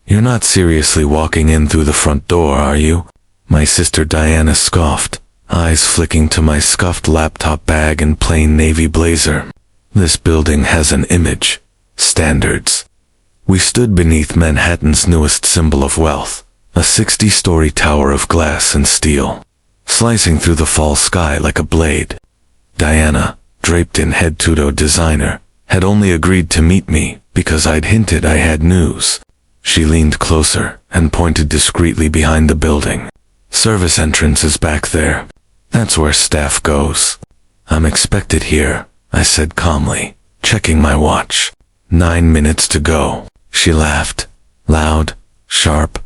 You're not seriously walking in through the front door, are you? My sister Diana scoffed, eyes flicking to my scuffed laptop bag and plain navy blazer. This building has an image. Standards. We stood beneath Manhattan's newest symbol of wealth, a 60-story tower of glass and steel, slicing through the fall sky like a blade. Diana, draped in head-to-toe designer, had only agreed to meet me because I'd hinted I had news. She leaned closer and pointed discreetly behind the building. Service entrance is back there. That's where staff goes. I'm expected here, I said calmly, checking my watch. 9 minutes to go. She laughed. Loud, sharp.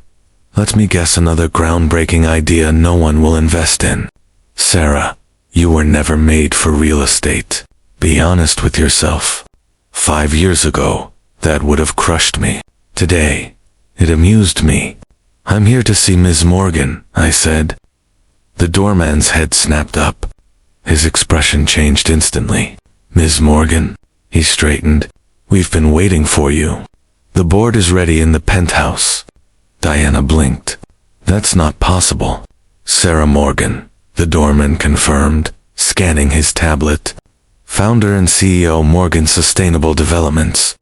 Let me guess, another groundbreaking idea no one will invest in. Sarah, you were never made for real estate. Be honest with yourself. 5 years ago, that would have crushed me. Today, it amused me. I'm here to see Ms. Morgan, I said. The doorman's head snapped up. His expression changed instantly. Ms. Morgan? He straightened. We've been waiting for you. The board is ready in the penthouse. Diana blinked. That's not possible. Sarah Morgan, the doorman confirmed, scanning his tablet. Founder and CEO, Morgan Sustainable Developments.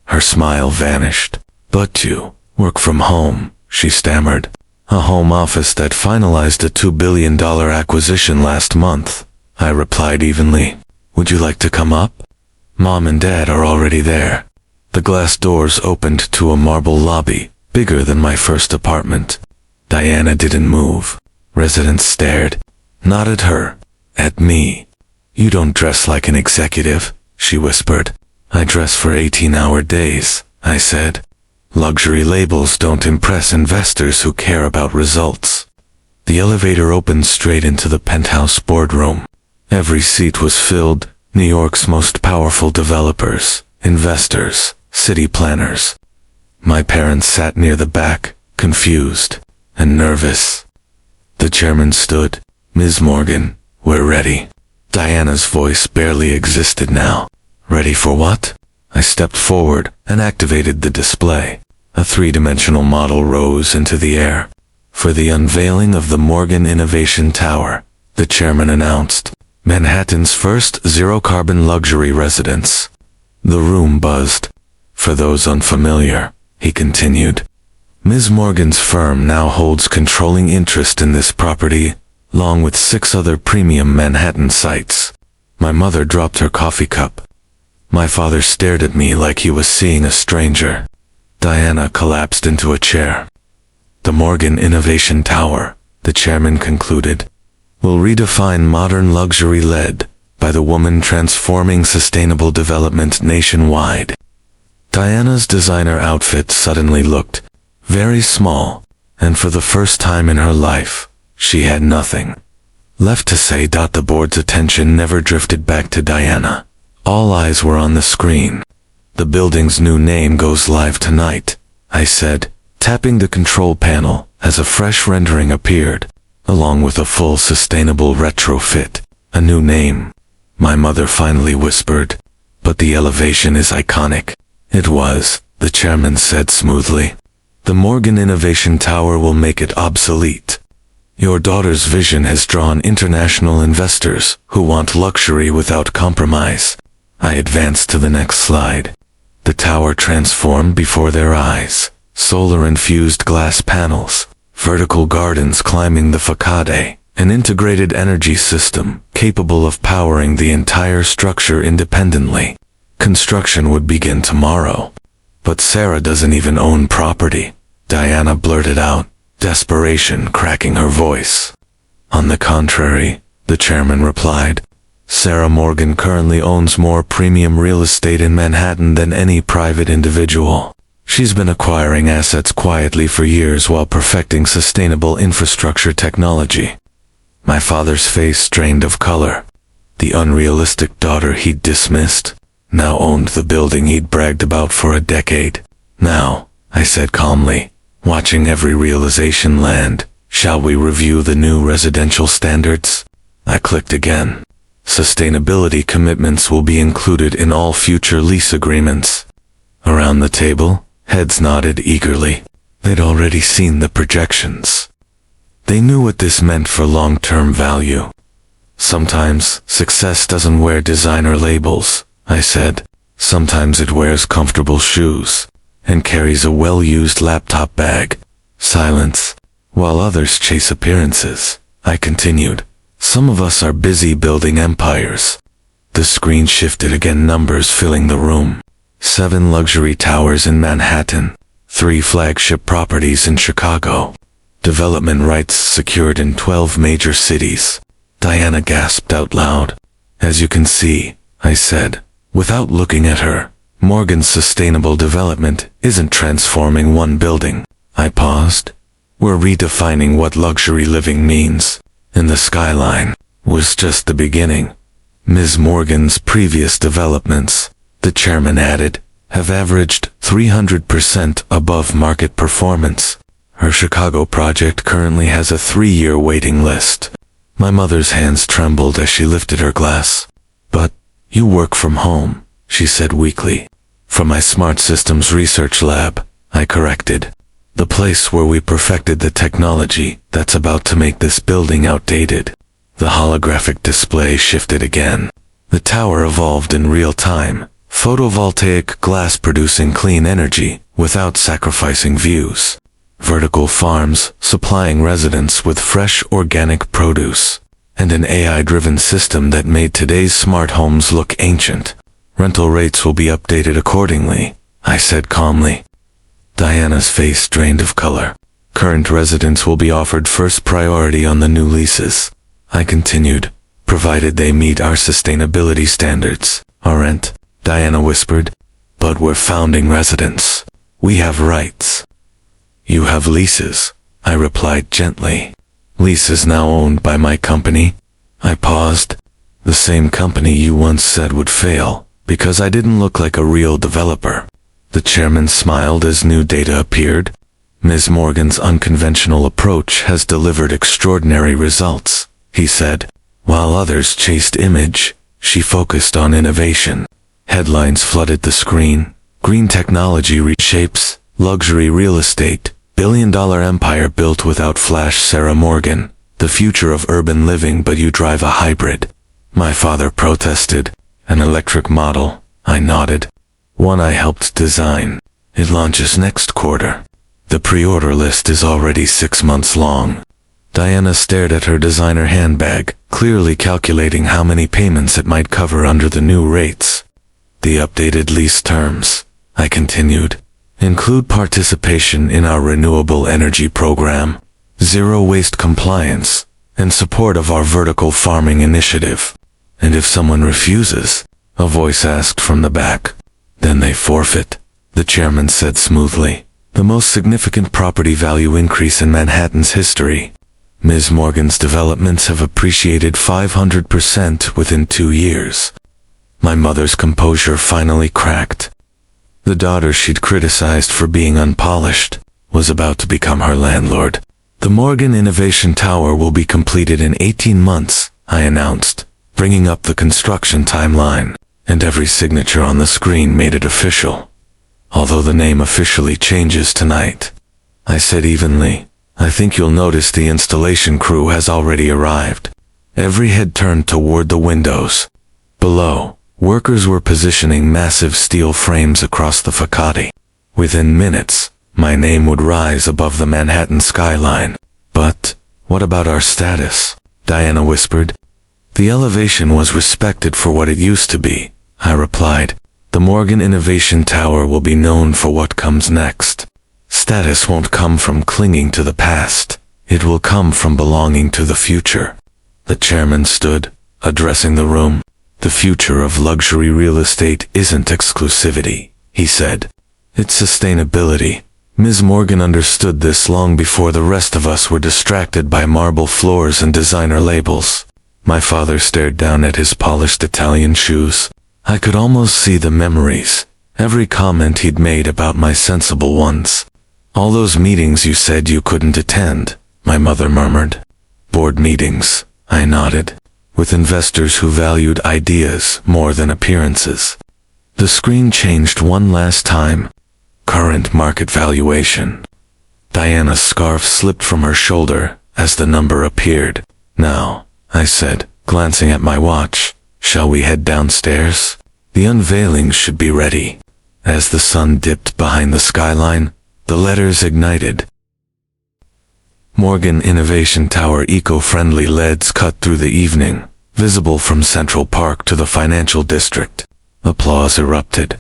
Her smile vanished. But you work from home, she stammered. A home office that finalized a $2 billion acquisition last month, I replied evenly. Would you like to come up? Mom and Dad are already there. The glass doors opened to a marble lobby, bigger than my first apartment. Diana didn't move. Residents stared. Not at her. At me. You don't dress like an executive, she whispered. I dress for 18-hour days, I said. Luxury labels don't impress investors who care about results. The elevator opened straight into the penthouse boardroom. Every seat was filled. New York's most powerful developers, investors, city planners. My parents sat near the back, confused and nervous. The chairman stood. Ms. Morgan, we're ready. Diana's voice barely existed now. Ready for what? I stepped forward and activated the display. A three-dimensional model rose into the air. For the unveiling of the Morgan Innovation Tower, the chairman announced, Manhattan's first zero-carbon luxury residence. The room buzzed. For those unfamiliar, he continued, Ms. Morgan's firm now holds controlling interest in this property, along with 6 other premium Manhattan sites. My mother dropped her coffee cup. My father stared at me like he was seeing a stranger. Diana collapsed into a chair. The Morgan Innovation Tower, the chairman concluded, will redefine modern luxury led by the woman transforming sustainable development nationwide. Diana's designer outfit suddenly looked very small, and for the first time in her life, she had nothing left to say. The board's attention never drifted back to Diana. All eyes were on the screen. The building's new name goes live tonight, I said, tapping the control panel as a fresh rendering appeared, along with a full sustainable retrofit. A new name, my mother finally whispered. But the elevation is iconic. It was, the chairman said smoothly. The Morgan Innovation Tower will make it obsolete. Your daughter's vision has drawn international investors who want luxury without compromise. I advanced to the next slide. The tower transformed before their eyes. Solar-infused glass panels, vertical gardens climbing the facade, an integrated energy system capable of powering the entire structure independently. Construction would begin tomorrow. But Sarah doesn't even own property, Diana blurted out, desperation cracking her voice. On the contrary, the chairman replied, Sarah Morgan currently owns more premium real estate in Manhattan than any private individual. She's been acquiring assets quietly for years while perfecting sustainable infrastructure technology. My father's face drained of color. The unrealistic daughter he'd dismissed now owned the building he'd bragged about for a decade. Now, I said calmly, watching every realization land, shall we review the new residential standards? I clicked again. Sustainability commitments will be included in all future lease agreements. Around the table, heads nodded eagerly. They'd already seen the projections. They knew what this meant for long-term value. Sometimes success doesn't wear designer labels, I said. Sometimes it wears comfortable shoes and carries a well-used laptop bag. Silence. While others chase appearances, I continued. Some of us are busy building empires. The screen shifted again, numbers filling the room. 7 luxury towers in Manhattan, 3 flagship properties in Chicago. Development rights secured in 12 major cities. Diana gasped out loud. As you can see, I said, without looking at her, Morgan's sustainable development isn't transforming one building. I paused. We're redefining what luxury living means. And the skyline was just the beginning. Ms. Morgan's previous developments, the chairman added, have averaged 300% above market performance. Her Chicago project currently has a 3-year waiting list. My mother's hands trembled as she lifted her glass. But you work from home, she said weakly. From my smart systems research lab, I corrected. The place where we perfected the technology that's about to make this building outdated. The holographic display shifted again. The tower evolved in real time. Photovoltaic glass producing clean energy without sacrificing views. Vertical farms supplying residents with fresh organic produce. And an AI-driven system that made today's smart homes look ancient. Rental rates will be updated accordingly, I said calmly. Diana's face drained of color. Current residents will be offered first priority on the new leases. I continued, provided they meet our sustainability standards. Aren't? Diana whispered. But we're founding residents. We have rights. You have leases, I replied gently. Leases now owned by my company. I paused. The same company you once said would fail, because I didn't look like a real developer. The chairman smiled as new data appeared. Ms. Morgan's unconventional approach has delivered extraordinary results, he said. While others chased image, she focused on innovation. Headlines flooded the screen. Green technology reshapes luxury real estate. Billion-dollar empire built without flash. Sarah Morgan. The future of urban living, but you drive a hybrid. My father protested. An electric model. I nodded. One I helped design. It launches next quarter. The pre-order list is already 6 months long. Diana stared at her designer handbag, clearly calculating how many payments it might cover under the new rates. The updated lease terms, I continued, include participation in our renewable energy program, zero waste compliance, and support of our vertical farming initiative. And if someone refuses, a voice asked from the back, then they forfeit, the chairman said smoothly. The most significant property value increase in Manhattan's history. Ms. Morgan's developments have appreciated 500% within 2 years. My mother's composure finally cracked. The daughter she'd criticized for being unpolished was about to become her landlord. The Morgan Innovation Tower will be completed in 18 months, I announced, bringing up the construction timeline, and every signature on the screen made it official. Although the name officially changes tonight, I said evenly, I think you'll notice the installation crew has already arrived. Every head turned toward the windows. Below, workers were positioning massive steel frames across the facade. Within minutes, my name would rise above the Manhattan skyline. But, what about our status? Diana whispered. The elevation was respected for what it used to be, I replied. The Morgan Innovation Tower will be known for what comes next. Status won't come from clinging to the past. It will come from belonging to the future. The chairman stood, addressing the room. The future of luxury real estate isn't exclusivity, he said. It's sustainability. Ms. Morgan understood this long before the rest of us were distracted by marble floors and designer labels. My father stared down at his polished Italian shoes. I could almost see the memories, every comment he'd made about my sensible ones. All those meetings you said you couldn't attend, my mother murmured. Board meetings, I nodded, with investors who valued ideas more than appearances. The screen changed one last time. Current market valuation. Diana's scarf slipped from her shoulder as the number appeared. Now, I said, glancing at my watch, shall we head downstairs? The unveiling should be ready. As the sun dipped behind the skyline, the letters ignited. Morgan Innovation Tower eco-friendly LEDs cut through the evening, visible from Central Park to the financial district. Applause erupted.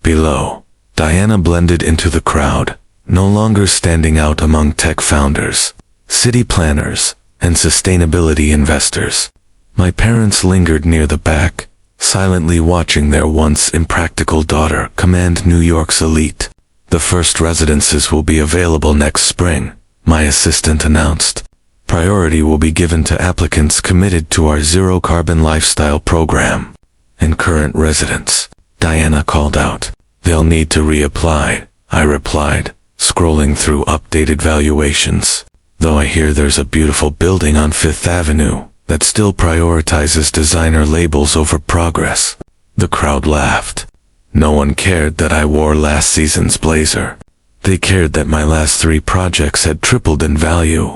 Below, Diana blended into the crowd, no longer standing out among tech founders, city planners, and sustainability investors. My parents lingered near the back, silently watching their once impractical daughter command New York's elite. The first residences will be available next spring, my assistant announced. Priority will be given to applicants committed to our zero-carbon lifestyle program. And current residents, Diana called out. They'll need to reapply, I replied, scrolling through updated valuations. Though I hear there's a beautiful building on Fifth Avenue that still prioritizes designer labels over progress. The crowd laughed. No one cared that I wore last season's blazer. They cared that my last 3 projects had tripled in value.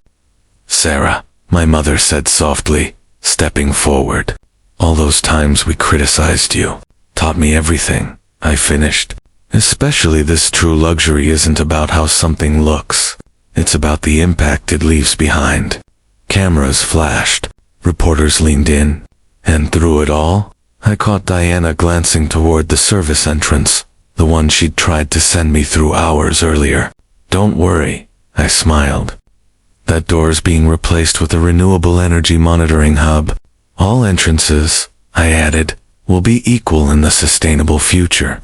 Sarah, my mother said softly, stepping forward. All those times we criticized you taught me everything, I finished. Especially this true luxury isn't about how something looks. It's about the impact it leaves behind. Cameras flashed. Reporters leaned in. And through it all, I caught Diana glancing toward the service entrance, the one she'd tried to send me through hours earlier. Don't worry, I smiled. That door's being replaced with a renewable energy monitoring hub. All entrances, I added, will be equal in the sustainable future.